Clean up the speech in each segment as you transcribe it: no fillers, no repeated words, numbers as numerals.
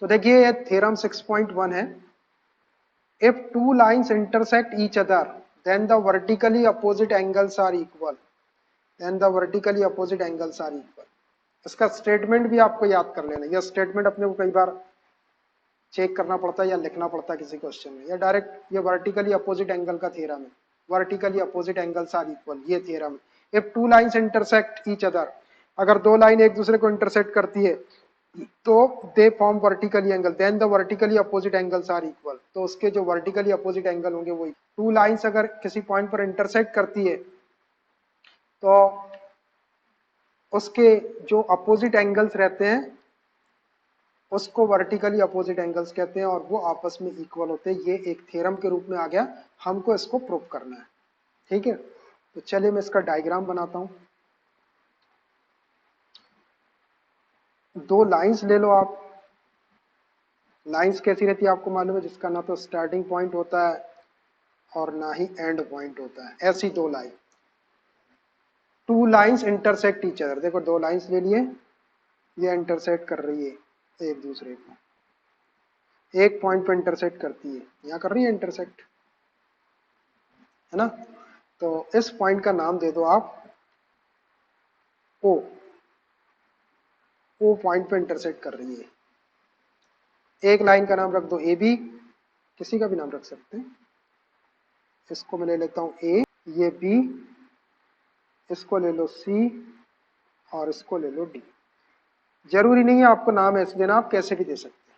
तो देखिए ये थ्योरम 6.1 है। If two lines intersect each other then the vertically opposite angles are equal, then the vertically opposite angles are equal. इसका statement भी आपको याद कर लेना। यह स्टेटमेंट अपने को कई बार चेक करना पड़ता है या लिखना पड़ता है किसी क्वेश्चन में, या डायरेक्ट ये वर्टिकली अपोजिट एंगल का थ्योरम है। Vertically opposite angles are equal, ये थ्योरम है। If two lines intersect each other, अगर दो लाइन एक दूसरे को इंटरसेक्ट करती है तो they form vertically angle, then the vertically opposite angles are equal. तो उसके जो वर्टिकली अपोजिट एंगल होंगे वही। टू लाइंस अगर किसी पॉइंट पर इंटरसेक्ट करती है तो उसके जो अपोजिट एंगल्स रहते हैं उसको वर्टिकली अपोजिट एंगल्स कहते हैं, और वो आपस में इक्वल होते हैं। ये एक थ्योरम के रूप में आ गया, हमको इसको प्रूव करना है। ठीक है, तो चलिए मैं इसका डायग्राम बनाता हूं। दो लाइंस ले लो आप। लाइंस कैसी रहती है आपको मालूम है, जिसका ना तो स्टार्टिंग पॉइंट होता है और ना ही एंड पॉइंट होता है। ऐसी दो line, to lines intersect each other. देखो दो लाइंस ले लिए, ये इंटरसेक्ट कर रही है एक दूसरे को, एक पॉइंट पर इंटरसेक्ट करती है, यहाँ कर रही है इंटरसेक्ट, है ना। तो इस पॉइंट का नाम दे दो आप ओ। ओ पॉइंट पे इंटरसेक्ट कर रही है। एक लाइन का नाम रख दो ए बी, किसी का भी नाम रख सकते हैं। इसको मैं ले लेता हूं ए, ये बी, इसको ले लो सी, और इसको ले लो डी। जरूरी नहीं है आपको नाम ऐसे देना, आप कैसे भी दे सकते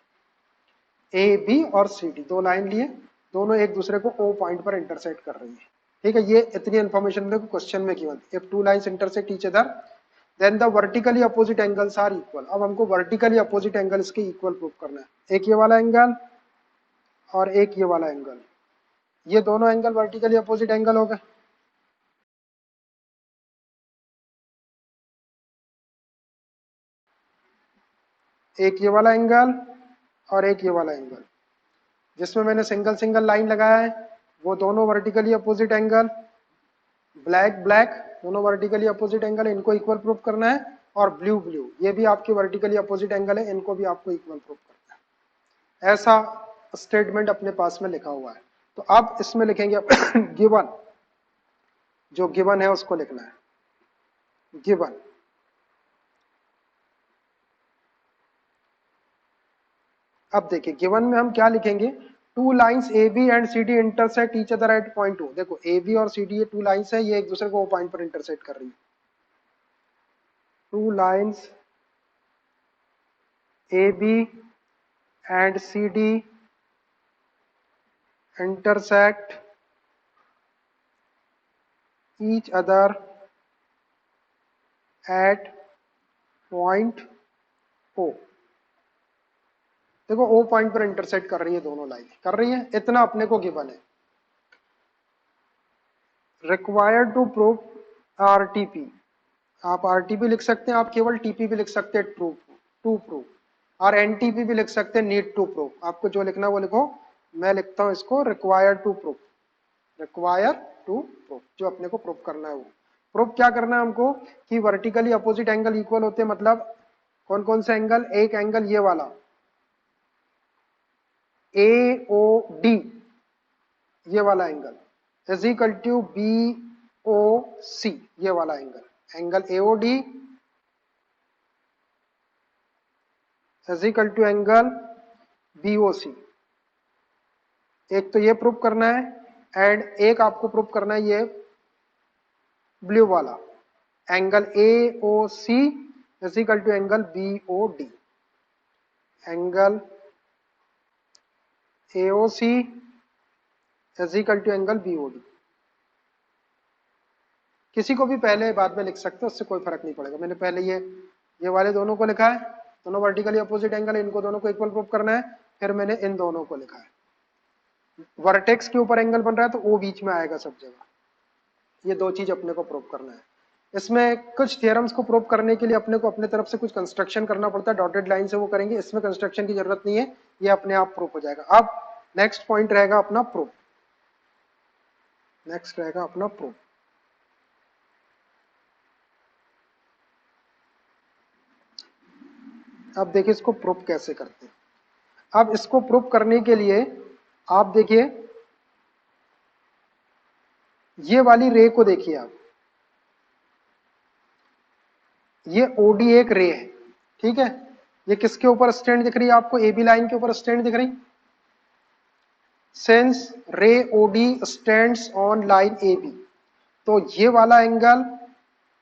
हैं। ए बी और सी डी दो लाइन लिए, दोनों एक दूसरे को ओ पॉइंट पर इंटरसेक्ट कर रही है। ठीक है, ये इतनी इंफॉर्मेशन देखो क्वेश्चन में given. If two lines intersect each other then the vertically opposite angles are equal. अब हमको वर्टिकली अपोजिट एंगल्स के इक्वल प्रूव करना है। एक ये वाला एंगल और एक ये वाला एंगल, ये दोनों एंगल वर्टिकली अपोजिट एंगल हो गए। एक ये वाला एंगल और एक ये वाला एंगल, जिसमें मैंने सिंगल सिंगल लाइन लगाया है वो दोनों vertically opposite angle. Black black दोनों वर्टिकली अपोजिट एंगल है, इनको इक्वल प्रूव करना है। और ब्लू ब्लू ये भी आपके वर्टिकली अपोजिट एंगल है, इनको भी आपको इक्वल प्रूव करना है। ऐसा स्टेटमेंट अपने पास में लिखा हुआ है। तो अब इसमें लिखेंगे गिवन, जो गिवन है उसको लिखना है। गिवन, अब देखिए गिवन में हम क्या लिखेंगे। Two lines A B and C D intersect each other at point O. देखो ए बी और सी डी ये टू लाइंस है, ये एक दूसरे को ओ पॉइंट पर इंटरसेक्ट कर रही है। Two lines A B and C D intersect each other at point O। देखो O पॉइंट पर इंटरसेक्ट कर रही है, दोनों लाइन कर रही है, इतना अपने को गिवन है। रिक्वायर्ड टू प्रूव आरटीपी, आप आरटीपी लिख सकते हैं, आप केवल टीपी भी लिख सकते हैं, ट्रू टू प्रूव, और एनटीपी भी लिख सकते हैं, नीड टू प्रूव। आपको जो लिखना है वो लिखो। मैं लिखता हूं इसको require to prove. Require to prove, जो अपने को प्रूव करना है वो। प्रूव क्या करना है हमको कि वर्टिकली अपोजिट एंगल इक्वल होते हैं। मतलब कौन कौन से एंगल, एक एंगल ये वाला ए ओ डी, ये वाला angle is equal to B O C, ये वाला angle, angle A O D is equal to angle B O C. एक तो ये प्रूव करना है, एंड एक आपको प्रूव करना है ये ब्लू वाला, angle A O C is equal to angle B O D. Angle A O C is equal to angle B O D. किसी को भी पहले बाद में लिख सकते हो, उससे कोई फर्क नहीं पड़ेगा। मैंने पहले ये वाले दोनों को लिखा है, दोनों वर्टिकली अपोजिट एंगल है, इनको दोनों को इक्वल प्रूव करना है। फिर मैंने इन दोनों को लिखा है। वर्टेक्स के ऊपर एंगल बन रहा है तो ओ बीच में आएगा सब जगह। ये दो चीज अपने को प्रूव करना है। इसमें कुछ थियरम्स को प्रूव करने के लिए अपने को अपने तरफ से कुछ कंस्ट्रक्शन करना पड़ता है, डॉटेड लाइन से वो करेंगे। इसमें कंस्ट्रक्शन की जरूरत नहीं है, ये अपने आप प्रूफ हो जाएगा। अब नेक्स्ट पॉइंट रहेगा अपना प्रूफ। नेक्स्ट रहेगा अपना प्रूफ। अब देखिए इसको प्रूफ कैसे करते हैं। अब इसको प्रूव करने के लिए आप देखिए, ये वाली रे को देखिए आप, ये ओडी एक रे है, ठीक है। ये किसके ऊपर स्टैंड दिख रही है आपको? ए बी लाइन के ऊपर स्टैंड दिख रही। Since ray OD stands on line A B, तो ये वाला एंगल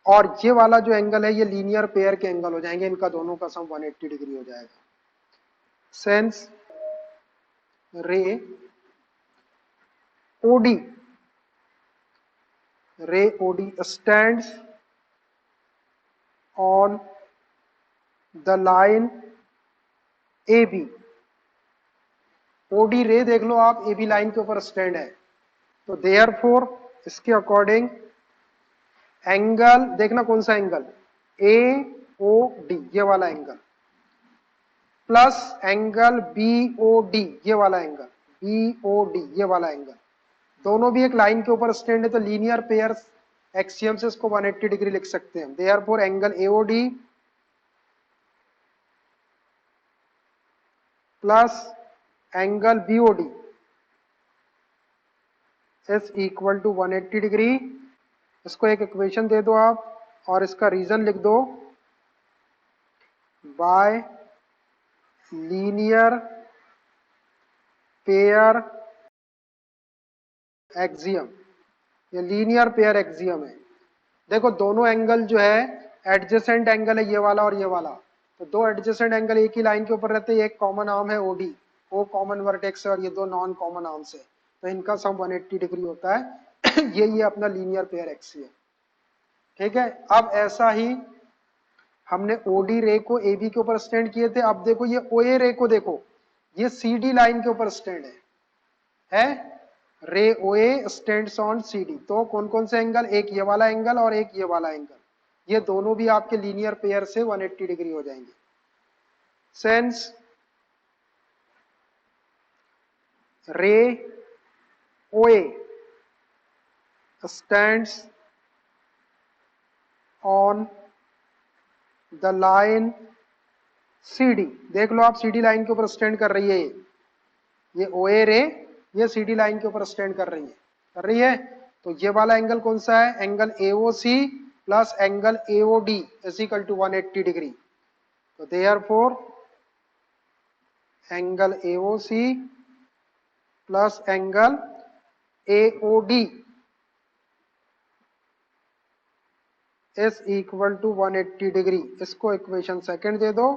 और ये वाला जो एंगल है ये लीनियर पेयर के एंगल हो जाएंगे, इनका दोनों का सम 180 डिग्री हो जाएगा। Since ray OD stands on the line AB, OD ray देख लो आप, ए बी लाइन के ऊपर स्टैंड है, तो देयरफॉर इसके अकॉर्डिंग एंगल देखना कौन सा एंगल, ए ओ डी ये वाला angle plus angle B O D ये वाला एंगल, बी ओ डी ये वाला एंगल, दोनों भी एक लाइन के ऊपर स्टैंड है, तो लीनियर पेयर एक्सियम से इसको 180 डिग्री लिख सकते हैं। Therefore angle AOD plus angle BOD is equal to 180 degree. इसको एक इक्वेशन दे दो आप और इसका रीजन लिख दो, बाय लीनियर पेयर एक्सियम। ये लीनियर पेयर एक्सियम है। देखो दोनों एंगल जो है एडजेसेंट एंगल है, ये वाला और ये वाला, तो दो एडजेसेंट एंगल एक ही लाइन के ऊपर रहते हैं, एक कॉमन आर्म है ओडी, ओ कॉमन वर्टेक्स है और ये दो नॉन कॉमन आर्म्स है, तो इनका सम 180 डिग्री होता है। ये अपना लीनियर पेयर एक्सियम, ठीक है। अब ऐसा ही हमने ओडी रे को ए बी के ऊपर स्टैंड किए थे। अब देखो ये ओ ए रे को देखो, ये सी डी लाइन के ऊपर स्टैंड है ray O A stands on C D. तो कौन कौन से एंगल, एक ये वाला एंगल और एक ये वाला एंगल, ये दोनों भी आपके लीनियर पेयर से 180 डिग्री हो जाएंगे। सेंस रे O A stands on the line CD, देख लो आप CD लाइन के ऊपर स्टैंड कर रही है, ये OA रे ये CD लाइन के ऊपर स्टैंड कर रही है, तो ये वाला एंगल कौन सा है, angle AOC plus angle AOD is equal to 180 degree. तो therefore angle AOC plus angle AOD is equal to 180 degree. इसको इक्वेशन सेकंड दे दो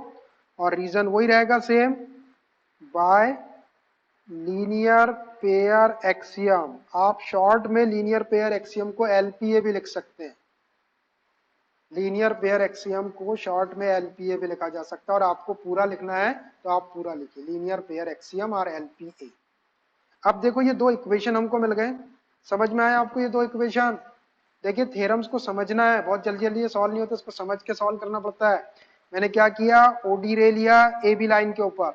और रीजन वही रहेगा same, by linear pair axiom. आप शॉर्ट में लीनियर पेयर एक्सियम को एलपीए भी लिख सकते हैं, लीनियर पेयर एक्सियम को शॉर्ट में एलपीए भी लिखा जा सकता है, और आपको पूरा लिखना है तो आप पूरा लिखिए, लीनियर पेयर एक्सियम और एलपीए। अब देखो ये दो इक्वेशन हमको मिल गए, समझ में आया आपको ये दो इक्वेशन? देखिए थ्योरम्स को समझना है, बहुत जल्दी जल्दी सॉल्व नहीं होता, इसको समझ के सॉल्व करना पड़ता है। मैंने क्या किया, ओडी रे लिया ए बी लाइन के ऊपर,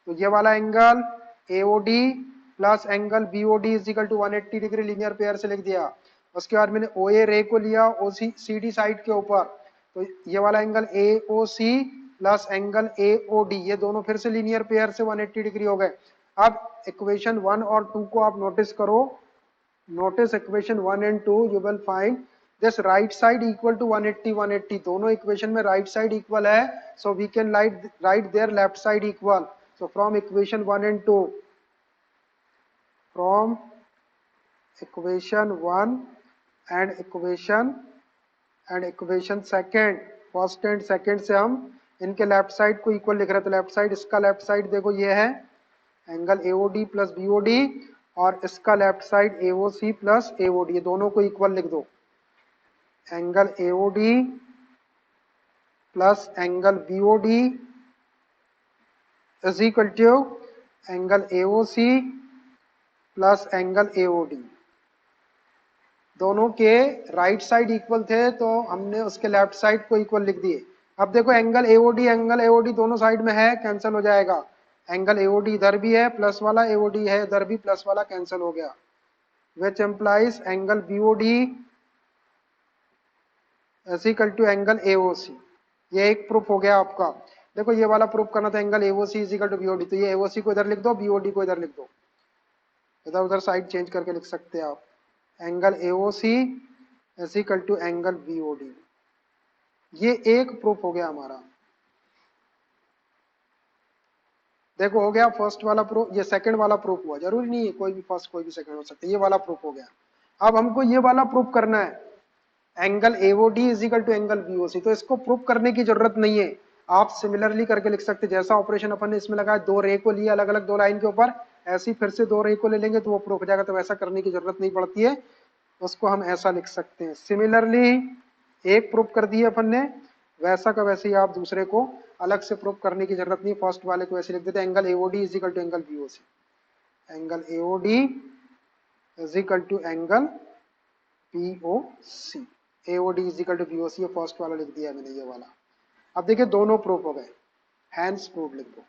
तो ये वाला angle AOD plus angle BOD is equal to 180 degree linear pair से लिख दिया। उसके बाद मैंने ओ ए रे को लिया ओसी सी डी साइड के ऊपर, तो ये वाला angle A O C plus angle A O D, ये दोनों फिर से लीनियर पेयर से 180 डिग्री हो गए। अब इक्वेशन 1 और 2 को आप नोटिस करो, notice equation 1 and 2 you will find this right side equal to 180 180, दोनों इक्वेशन में राइट साइड इक्वल है, so we can write their left side equal. So from equation 1 and 2, from equation 1 and equation second, first and second से हम इनके left side को equal लिख रहे थे। लेफ्ट साइड, इसका लेफ्ट साइड देखो ये है एंगल एओडी प्लस बीओडी, और इसका left side AOC plus AOD, ये दोनों को इक्वल लिख दो, angle AOD plus angle BOD is equal to angle AOC plus angle AOD। दोनों के राइट साइड इक्वल थे तो हमने उसके लेफ्ट साइड को इक्वल लिख दिए। अब देखो एंगल AOD दोनों साइड में है, कैंसिल हो जाएगा, एंगल AOD इधर भी है प्लस वाला, AOD है इधर भी प्लस वाला, कैंसिल हो गया, which implies angle BOD is equal to angle AOC। ये एक प्रूफ हो गया आपका। देखो ये वाला प्रूफ करना था, angle AOC is equal to BOD, तो ये एओसी को इधर लिख दो, बीओडी को इधर लिख दो, इधर उधर साइड चेंज करके लिख सकते हैं आप। Angle AOC is equal to angle BOD, ये एक प्रूफ हो गया हमारा। देखो हो गया फर्स्ट वाला प्रूफ, ये सेकंड वाला प्रूफ हुआ, जरूरी नहीं है कोई भी फर्स्ट कोई भी सेकंड हो सकता है, ये वाला प्रूफ हो गया। अब हमको ये वाला प्रूफ करना है, angle AOD is equal to angle BOC, तो इसको प्रूफ करने की जरूरत नहीं है, आप सिमिलरली करके लिख सकते, जैसा ऑपरेशन अपन ने इसमें लगाया, दो रे को लिया अलग अलग दो लाइन के ऊपर, ऐसे ही फिर से दो रे को ले लेंगे तो वो प्रूफ हो जाएगा, तो वैसा करने की जरूरत नहीं पड़ती है, उसको हम ऐसा लिख सकते हैं। सिमिलरली एक प्रूफ कर दिए अपन ने, वैसा का वैसे ही आप दूसरे को अलग से प्रूफ करने की जरूरत नहीं, फर्स्ट वाले को ऐसे लिख देते हैं, angle AOD is equal to angle BOC, angle AOD is equal to angle BOC, AOD is equal to BOC, first वाला लिख दिया मैंने ये वाला। अब देखिए दोनों प्रूफ हो गए, हैंस प्रूफ लिख दो।